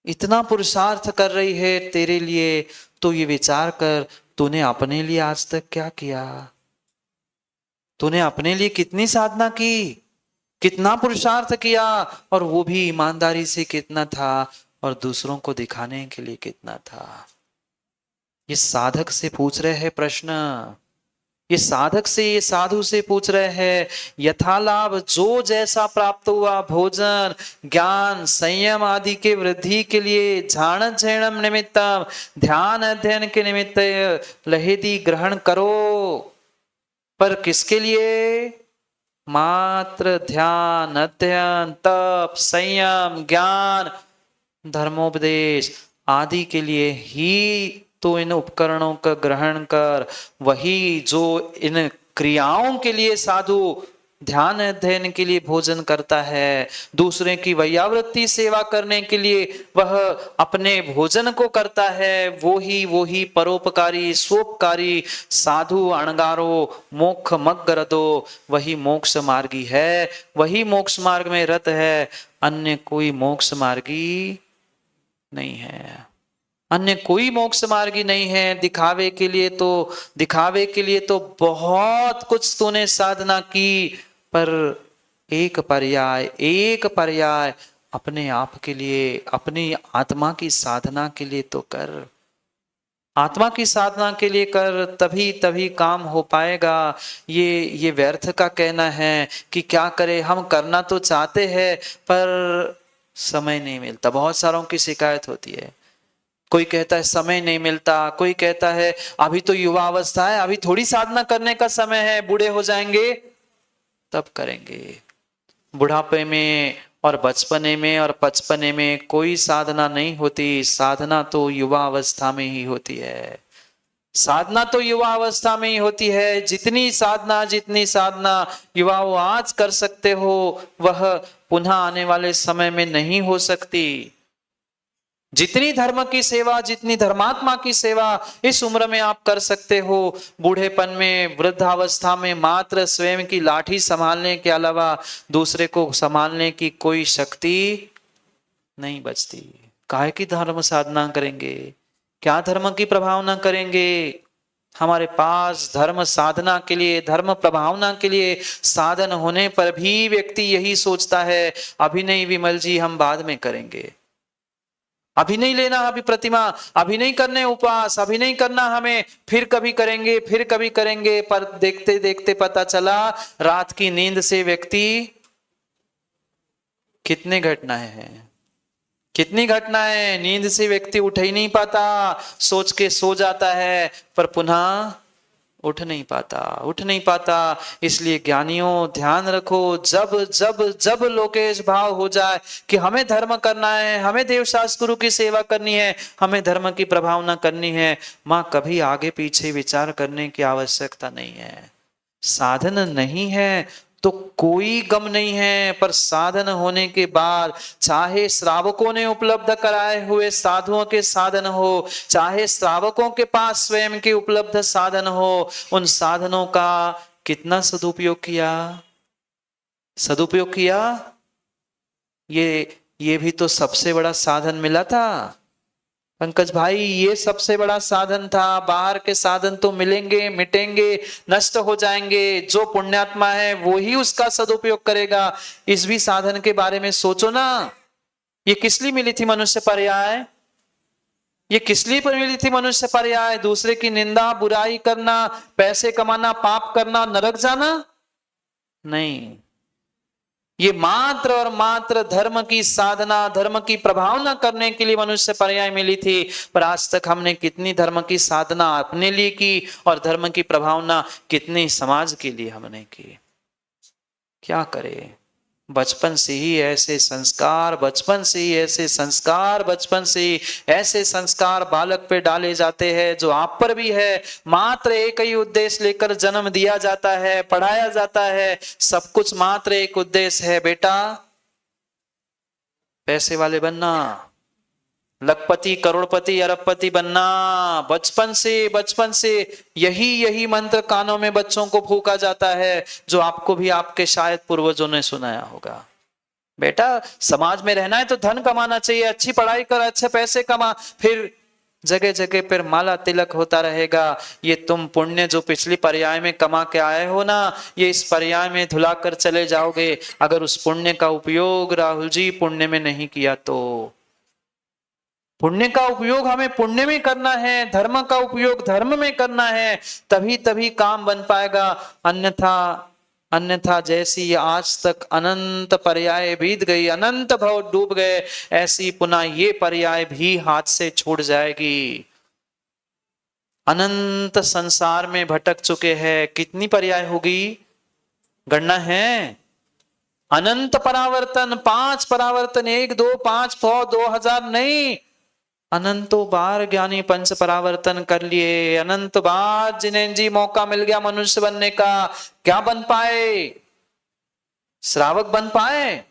इतना पुरुषार्थ कर रही है तेरे लिए, तो ये विचार कर, तूने अपने लिए आज तक क्या किया? तूने अपने लिए कितनी साधना की, कितना पुरुषार्थ किया, और वो भी ईमानदारी से कितना था, और दूसरों को दिखाने के लिए कितना था? ये साधक से पूछ रहे हैं प्रश्न, ये साधक से, ये साधु से पूछ रहे हैं। यथा लाभ जो जैसा प्राप्त हुआ भोजन, ज्ञान, संयम आदि के वृद्धि के लिए, झाण झेणम निमित्तम, ध्यान अध्ययन के निमित्त लहेदी ग्रहण करो। पर किसके लिए? मात्र ध्यान, अध्ययन, तप, संयम, ज्ञान, धर्मोपदेश, आदि के लिए ही तो इन उपकरणों का ग्रहण कर, वही जो इन क्रियाओं के लिए साधु ध्यान अध्ययन के लिए भोजन करता है, दूसरे की वैयावृत्ति सेवा करने के लिए वह अपने भोजन को करता है, वो ही परोपकारी स्वोपकारी साधु अणगारो मोक्ष मग्गरदो, वही मोक्ष मार्गी है, वही मोक्ष मार्ग में रत है। अन्य कोई मोक्ष मार्गी नहीं है, अन्य कोई मोक्ष मार्गी नहीं है। दिखावे के लिए तो बहुत कुछ तूने साधना की, पर एक पर्याय अपने आप के लिए, अपनी आत्मा की साधना के लिए तो कर, आत्मा की साधना के लिए कर, तभी काम हो पाएगा। ये व्यर्थ का कहना है कि क्या करे, हम करना तो चाहते हैं पर समय नहीं मिलता। बहुत सारों की शिकायत होती है, कोई कहता है समय नहीं मिलता, कोई कहता है अभी तो युवा अवस्था है, अभी थोड़ी साधना करने का समय है, बूढ़े हो जाएंगे तब करेंगे। बुढ़ापे में और बचपने में और पचपने में कोई साधना नहीं होती, साधना तो युवा अवस्था में ही होती है, साधना तो युवा अवस्था में ही होती है। जितनी साधना युवाओं आज कर सकते हो, वह पुनः आने वाले समय में नहीं हो सकती। जितनी धर्म की सेवा, जितनी धर्मात्मा की सेवा इस उम्र में आप कर सकते हो, बूढ़ेपन में, वृद्धावस्था में मात्र स्वयं की लाठी संभालने के अलावा दूसरे को संभालने की कोई शक्ति नहीं बचती। काहे की धर्म साधना करेंगे, क्या धर्म की प्रभावना करेंगे? हमारे पास धर्म साधना के लिए, धर्म प्रभावना के लिए साधन होने पर भी व्यक्ति यही सोचता है, अभी नहीं विमल जी, हम बाद में करेंगे, अभी नहीं लेना अभी प्रतिमा, अभी नहीं करने उपवास, अभी नहीं करना हमें, फिर कभी करेंगे। पर देखते देखते पता चला रात की नींद से व्यक्ति कितनी घटनाएं, नींद से व्यक्ति उठ ही नहीं पाता, सोच के सो जाता है पर पुनः उठ नहीं पाता। इसलिए ज्ञानियों ध्यान रखो, जब लोकेश भाव हो जाए कि हमें धर्म करना है, हमें देवशास्त्र गुरु की सेवा करनी है, हमें धर्म की प्रभावना करनी है, मां कभी आगे पीछे विचार करने की आवश्यकता नहीं है। साधन नहीं है तो कोई गम नहीं है, पर साधन होने के बाद चाहे श्रावकों ने उपलब्ध कराए हुए साधुओं के साधन हो, चाहे श्रावकों के पास स्वयं के उपलब्ध साधन हो, उन साधनों का कितना सदुपयोग किया। ये भी तो सबसे बड़ा साधन मिला था पंकज भाई, ये सबसे बड़ा साधन था। बाहर के साधन तो मिलेंगे, मिटेंगे, नष्ट हो जाएंगे, जो पुण्यात्मा है वो ही उसका सदुपयोग करेगा। इस भी साधन के बारे में सोचो ना, ये किस लिए मिली थी मनुष्य पर्याय? दूसरे की निंदा बुराई करना, पैसे कमाना, पाप करना, नरक जाना? नहीं, ये मात्र और मात्र धर्म की साधना, धर्म की प्रभावना करने के लिए मनुष्य पर्याय मिली थी। पर आज तक हमने कितनी धर्म की साधना अपने लिए की और धर्म की प्रभावना कितनी समाज के लिए हमने की? क्या करे? बचपन से ही ऐसे संस्कार, बचपन से ही ऐसे संस्कार बालक पे डाले जाते हैं, जो आप पर भी है। मात्र एक ही उद्देश्य लेकर जन्म दिया जाता है, पढ़ाया जाता है, सब कुछ मात्र एक उद्देश्य है, बेटा पैसे वाले बनना, लखपति, करोड़पति, अरबपति बनना। बचपन से यही मंत्र कानों में बच्चों को फूंका जाता है, जो आपको भी आपके शायद पूर्वजों ने सुनाया होगा। बेटा समाज में रहना है तो धन कमाना चाहिए, अच्छी पढ़ाई कर, अच्छे पैसे कमा, फिर जगह जगह पर माला तिलक होता रहेगा। ये तुम पुण्य जो पिछली पर्याय में कमा के आए हो ना, ये इस पर्याय में धुला कर चले जाओगे। अगर उस पुण्य का उपयोग राहुल जी पुण्य में नहीं किया तो पुण्य का उपयोग हमें पुण्य में करना है, धर्म का उपयोग धर्म में करना है, तभी काम बन पाएगा। अन्यथा जैसी आज तक अनंत पर्याय बीत गई, अनंत भव डूब गए, ऐसी पुनः ये पर्याय भी हाथ से छूट जाएगी। अनंत संसार में भटक चुके हैं, कितनी पर्याय होगी गणना है? अनंत परावर्तन, 5 परावर्तन, 1 2 5 100 2000 नहीं, अनंतों बार ज्ञानी पंच परावर्तन कर लिए, अनंत बार जिन्हें जी मौका मिल गया मनुष्य बनने का, क्या बन पाए? श्रावक बन पाए,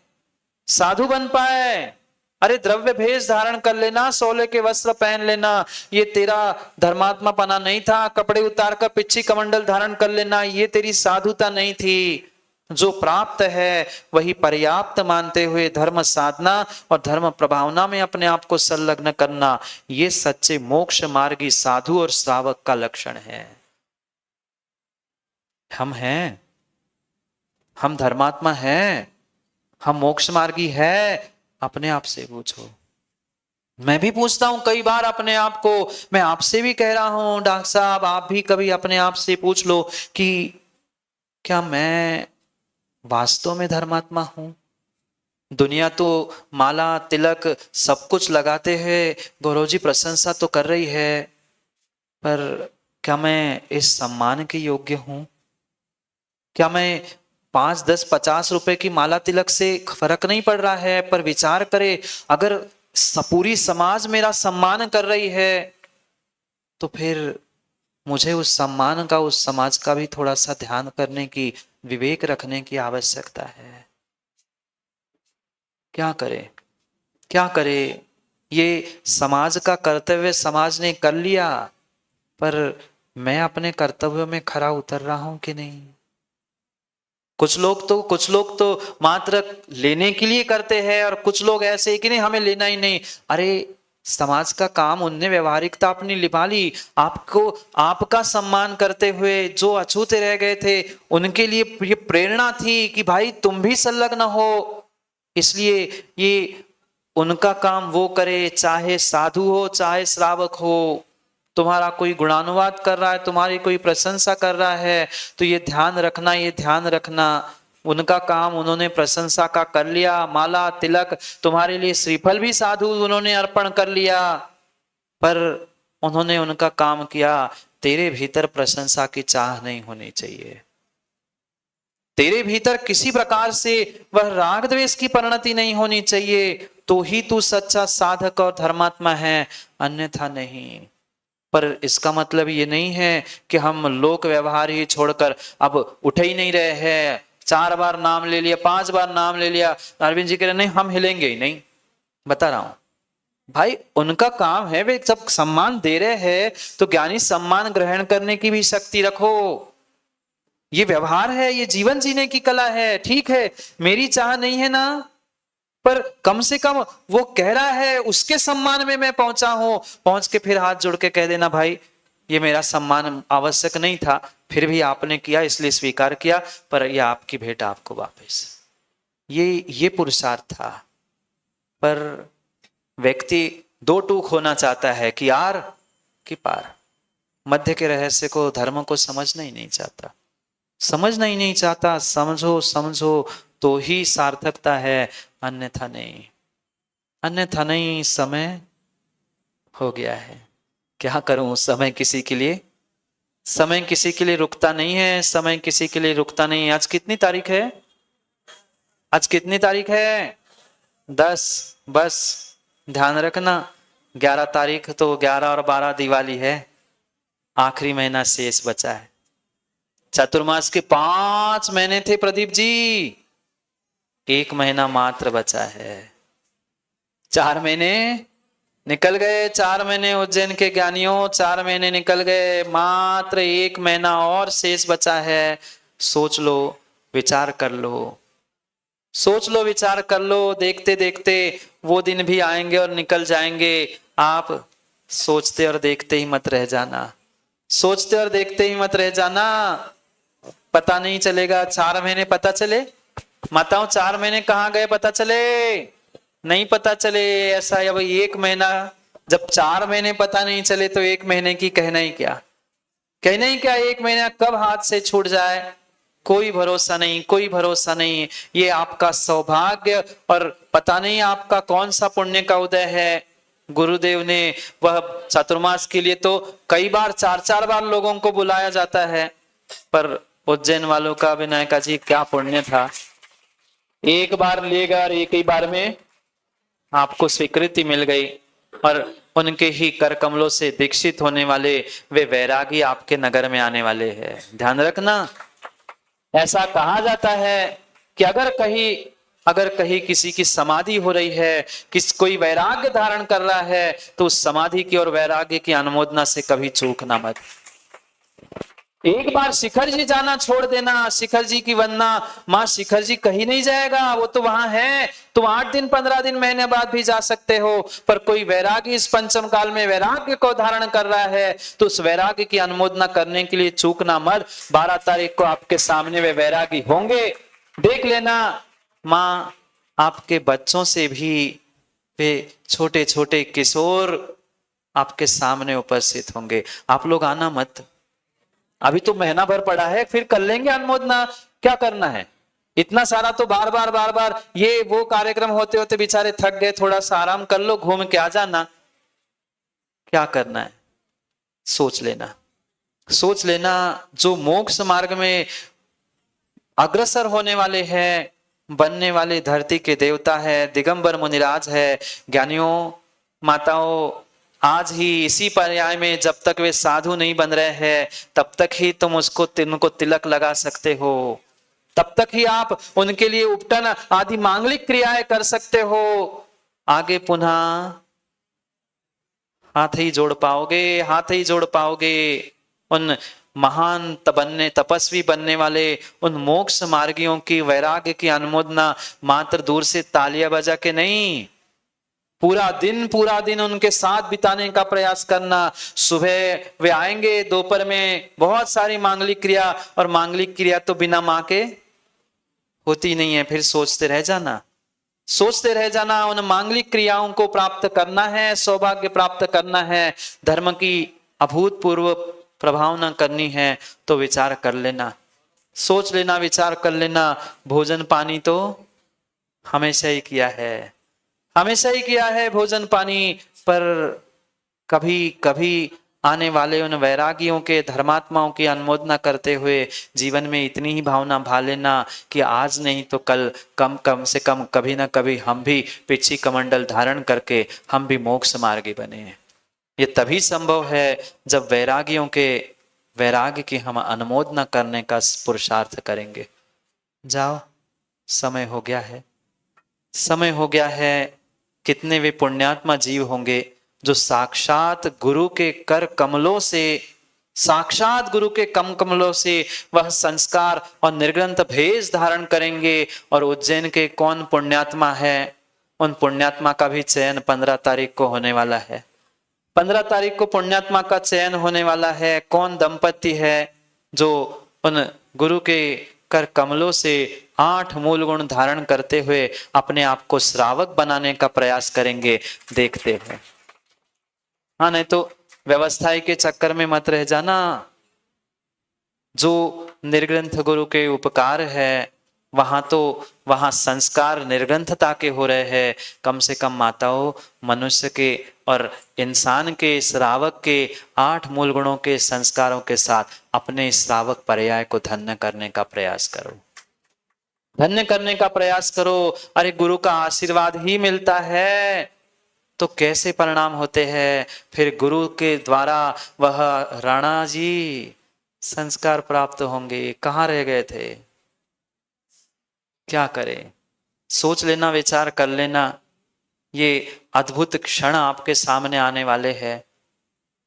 साधु बन पाए? अरे द्रव्य भेष धारण कर लेना, सोले के वस्त्र पहन लेना, ये तेरा धर्मात्मा पना नहीं था। कपड़े उतार कर पिच्छी कमंडल धारण कर लेना, ये तेरी साधुता नहीं थी। जो प्राप्त है वही पर्याप्त मानते हुए धर्म साधना और धर्म प्रभावना में अपने आप को संलग्न करना, ये सच्चे मोक्ष मार्गी साधु और श्रावक का लक्षण है। हम हैं, हम धर्मात्मा हैं, हम मोक्ष मार्गी है? अपने आप से पूछो। मैं भी पूछता हूं कई बार अपने आप को, मैं आपसे भी कह रहा हूं डॉक्टर साहब, आप भी कभी अपने आप से पूछ लो कि क्या मैं वास्तव में धर्मात्मा हूं? दुनिया तो माला तिलक सब कुछ लगाते हैं, गौरव जी प्रशंसा तो कर रही है, पर क्या मैं इस सम्मान के योग्य हूं? क्या मैं 5, 10, 50 रुपए की माला तिलक से फर्क नहीं पड़ रहा है, पर विचार करे अगर पूरी समाज मेरा सम्मान कर रही है तो फिर मुझे उस सम्मान का, उस समाज का भी थोड़ा सा ध्यान करने की, विवेक रखने की आवश्यकता है। क्या करे, क्या करे? ये समाज का कर्तव्य समाज ने कर लिया, पर मैं अपने कर्तव्य में खरा उतर रहा हूं कि नहीं? कुछ लोग तो मात्र लेने के लिए करते हैं, और कुछ लोग ऐसे ही कि नहीं हमें लेना ही नहीं। अरे समाज का काम उनने व्यवहारिकता अपनी निभा ली, आपको आपका सम्मान करते हुए जो अछूते रह गए थे उनके लिए ये प्रेरणा थी कि भाई तुम भी संलग्न हो, इसलिए ये उनका काम वो करे, चाहे साधु हो चाहे श्रावक हो। तुम्हारा कोई गुणानुवाद कर रहा है, तुम्हारी कोई प्रशंसा कर रहा है, तो ये ध्यान रखना, ये ध्यान रखना, उनका काम उन्होंने प्रशंसा का कर लिया, माला तिलक तुम्हारे लिए श्रीफल भी साधु उन्होंने अर्पण कर लिया, पर उन्होंने उनका काम किया। तेरे भीतर प्रशंसा की चाह नहीं होनी चाहिए, तेरे भीतर किसी प्रकार से वह राग द्वेष की परिणति नहीं होनी चाहिए, तो ही तू सच्चा साधक और धर्मात्मा है, अन्यथा नहीं। पर इसका मतलब ये नहीं है कि हम लोक व्यवहार ही छोड़कर अब उठ ही नहीं रहे हैं। 4 बार नाम ले लिया, 5 बार नाम ले लिया, अरविंद जी कह रहे नहीं हम हिलेंगे ही नहीं। बता रहा हूं भाई, उनका काम है, वे जब सम्मान दे रहे हैं तो ज्ञानी सम्मान ग्रहण करने की भी शक्ति रखो। ये व्यवहार है, ये जीवन जीने की कला है। ठीक है मेरी चाह नहीं है ना, पर कम से कम वो कह रहा है उसके सम्मान में मैं पहुंचा हूं, पहुंच के फिर हाथ जोड़ के कह देना भाई ये मेरा सम्मान आवश्यक नहीं था, फिर भी आपने किया इसलिए स्वीकार किया, पर ये आपकी भेंट आपको वापस। ये पुरुषार्थ था। पर व्यक्ति दो टूक होना चाहता है कि यार कि पार, मध्य के रहस्य को, धर्म को समझना ही नहीं चाहता, समझना ही नहीं चाहता। समझो समझो तो ही सार्थकता है, अन्यथा नहीं, अन्यथा नहीं। समय हो गया है, क्या करूं? समय किसी के लिए, समय किसी के लिए रुकता नहीं है, समय किसी के लिए रुकता नहीं है। आज कितनी तारीख है? आज कितनी तारीख है? 10। बस ध्यान रखना 11 तारीख तो 11 और 12 दिवाली है, आखिरी महीना शेष बचा है। चतुर्मास के 5 महीने थे प्रदीप जी, 1 महीना मात्र बचा है। 4 महीने निकल गए, 4 महीने उज्जैन के ज्ञानियों, 4 महीने निकल गए, मात्र 1 महीना और शेष बचा है। सोच लो, विचार कर लो, सोच लो, विचार कर लो। देखते देखते वो दिन भी आएंगे और निकल जाएंगे। आप सोचते और देखते ही मत रह जाना, सोचते और देखते ही मत रह जाना। पता नहीं चलेगा, 4 महीने पता चले माताओं, 4 महीने कहाँ गए पता चले? नहीं पता चले। ऐसा है भाई 1 महीना, जब 4 महीने पता नहीं चले तो 1 महीने की कहना ही क्या, कहना ही क्या। 1 महीना कब हाथ से छूट जाए कोई भरोसा नहीं, कोई भरोसा नहीं। ये आपका सौभाग्य, और पता नहीं आपका कौन सा पुण्य का उदय है। गुरुदेव ने वह चातुर्मास के लिए तो कई बार 4-4 बार लोगों को बुलाया जाता है, पर उज्जैन वालों का विनायका जी क्या पुण्य था, एक बार लेगा और एक ही बार में आपको स्वीकृति मिल गई। और उनके ही कर कमलों से दीक्षित होने वाले वे वैरागी आपके नगर में आने वाले हैं। ध्यान रखना, ऐसा कहा जाता है कि अगर कहीं किसी की समाधि हो रही है, कोई वैराग्य धारण कर रहा है, तो उस समाधि की और वैराग्य की अनुमोदना से कभी चूकना मत। एक बार शिखर जी जाना छोड़ देना, शिखर जी की वंदना, मां शिखर जी कहीं नहीं जाएगा, वो तो वहां है, तुम 8 दिन 15 दिन महीने बाद भी जा सकते हो। पर कोई वैरागी इस पंचम काल में वैराग्य को धारण कर रहा है, तो उस वैराग्य की अनुमोदना करने के लिए चूकना मत। 12 तारीख को आपके सामने वे वैरागी होंगे, देख लेना। मां आपके बच्चों से भी वे छोटे छोटे किशोर आपके सामने उपस्थित होंगे। आप लोग आना मत, अभी तो महीना भर पड़ा है, फिर कर लेंगे अनुमोदना। क्या करना है इतना सारा, तो बार बार ये वो कार्यक्रम होते होते बेचारे थक गए, थोड़ा सा आराम कर लो, घूम के आ जाना। क्या करना है सोच लेना, सोच लेना। जो मोक्ष मार्ग में अग्रसर होने वाले हैं, बनने वाले धरती के देवता है, दिगंबर मुनिराज है, ज्ञानियों माताओं, आज ही इसी पर्याय में जब तक वे साधु नहीं बन रहे हैं, तब तक ही तुम उनको तिलक लगा सकते हो, तब तक ही आप उनके लिए उपटन आदि मांगलिक क्रियाएं कर सकते हो। आगे पुनः हाथ ही जोड़ पाओगे, हाथ ही जोड़ पाओगे उन महान तपस्वी बनने वाले उन मोक्ष मार्गियों की वैराग्य की अनुमोदना मात्र दूर से तालियां बजा के नहीं, पूरा दिन उनके साथ बिताने का प्रयास करना। सुबह वे आएंगे, दोपहर में बहुत सारी मांगलिक क्रिया, और मांगलिक क्रिया तो बिना मां के होती नहीं है। फिर सोचते रह जाना, उन मांगलिक क्रियाओं को प्राप्त करना है, सौभाग्य प्राप्त करना है, धर्म की अभूतपूर्व प्रभावना करनी है, तो विचार कर लेना, सोच लेना, विचार कर लेना। भोजन पानी तो हमेशा ही किया है भोजन पानी, पर कभी कभी आने वाले उन वैरागियों के, धर्मात्माओं की अनुमोदना करते हुए जीवन में इतनी ही भावना भा लेना कि आज नहीं तो कल कम से कम कभी ना कभी हम भी पिछी कमंडल धारण करके हम भी मोक्ष मार्गी बने। ये तभी संभव है जब वैरागियों के वैराग्य की हम अनुमोदना करने का पुरुषार्थ करेंगे। जाओ, समय हो गया है। कितने वे पुण्यात्मा जीव होंगे जो साक्षात गुरु के कर कमलों से, साक्षात गुरु के कमलों से वह संस्कार और निर्ग्रंथ भेष धारण करेंगे। और उज्जैन के कौन पुण्यात्मा है, उन पुण्यात्मा का भी चयन 15 तारीख को होने वाला है। 15 तारीख को पुण्यात्मा का चयन होने वाला है। कौन दंपति है जो उन गुरु के कर कमलों से 8 मूल गुण धारण करते हुए अपने आप को श्रावक बनाने का प्रयास करेंगे, देखते हैं। हाँ, नहीं तो व्यवस्थाई के चक्कर में मत रह जाना। जो निर्ग्रंथ गुरु के उपकार है, वहां संस्कार निर्ग्रंथता के हो रहे हैं। कम से कम माताओं, मनुष्य के और इंसान के श्रावक के 8 मूल गुणों के संस्कारों के साथ अपने श्रावक पर्याय को धन्य करने का प्रयास करो। अरे गुरु का आशीर्वाद ही मिलता है तो कैसे परिणाम होते हैं। फिर गुरु के द्वारा वह राणा जी संस्कार प्राप्त होंगे, कहाँ रह गए थे। क्या करें, सोच लेना, विचार कर लेना। ये अद्भुत क्षण आपके सामने आने वाले हैं।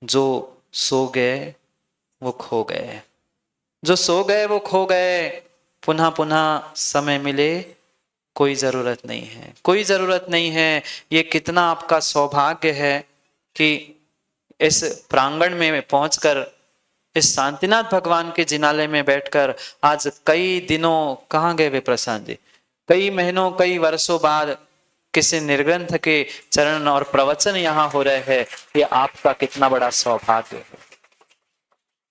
जो सो गए वो खो गए, जो सो गए वो खो गए। पुनः समय मिले कोई जरूरत नहीं है। ये कितना आपका सौभाग्य है कि इस प्रांगण में पहुंचकर, इस शांतिनाथ भगवान के जिनालय में बैठकर आज कई दिनों, कहाँ गए वे प्रशांत जी, कई महीनों कई वर्षों बाद किसी निर्ग्रंथ के चरण और प्रवचन यहाँ हो रहे हैं। ये आपका कितना बड़ा सौभाग्य है,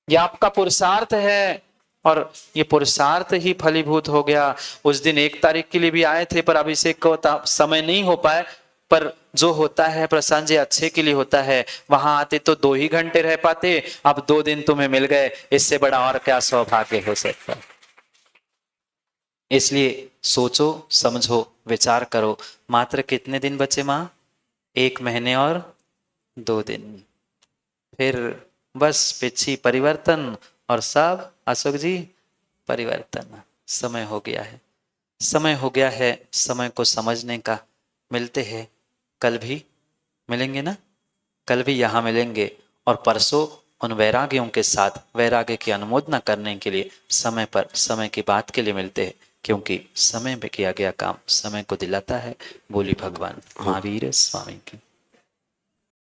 ये आपका पुरुषार्थ है। और ये पुरुषार्थ ही फलीभूत हो गया। उस दिन 1 तारीख के लिए भी आए थे, पर अभिषेक को समय नहीं हो पाए। पर जो होता है प्रशांत जी अच्छे के लिए होता है। वहां आते तो 2 ही घंटे रह पाते, अब 2 दिन तुम्हें मिल गए, इससे बड़ा और क्या सौभाग्य हो सकता है। इसलिए सोचो, समझो, विचार करो। मात्र कितने दिन बचे मां? 1 महीने और 2 दिन, फिर बस पिछी परिवर्तन और सब अशोक जी परिवर्तन। समय हो गया है, समय हो गया है समय को समझने का। मिलते हैं कल भी, मिलेंगे ना, कल भी यहाँ मिलेंगे और परसों उन वैरागियों के साथ वैराग्य की अनुमोदना करने के लिए समय पर समय की बात के लिए मिलते हैं, क्योंकि समय में किया गया काम समय को दिलाता है। बोली भगवान महावीर स्वामी की।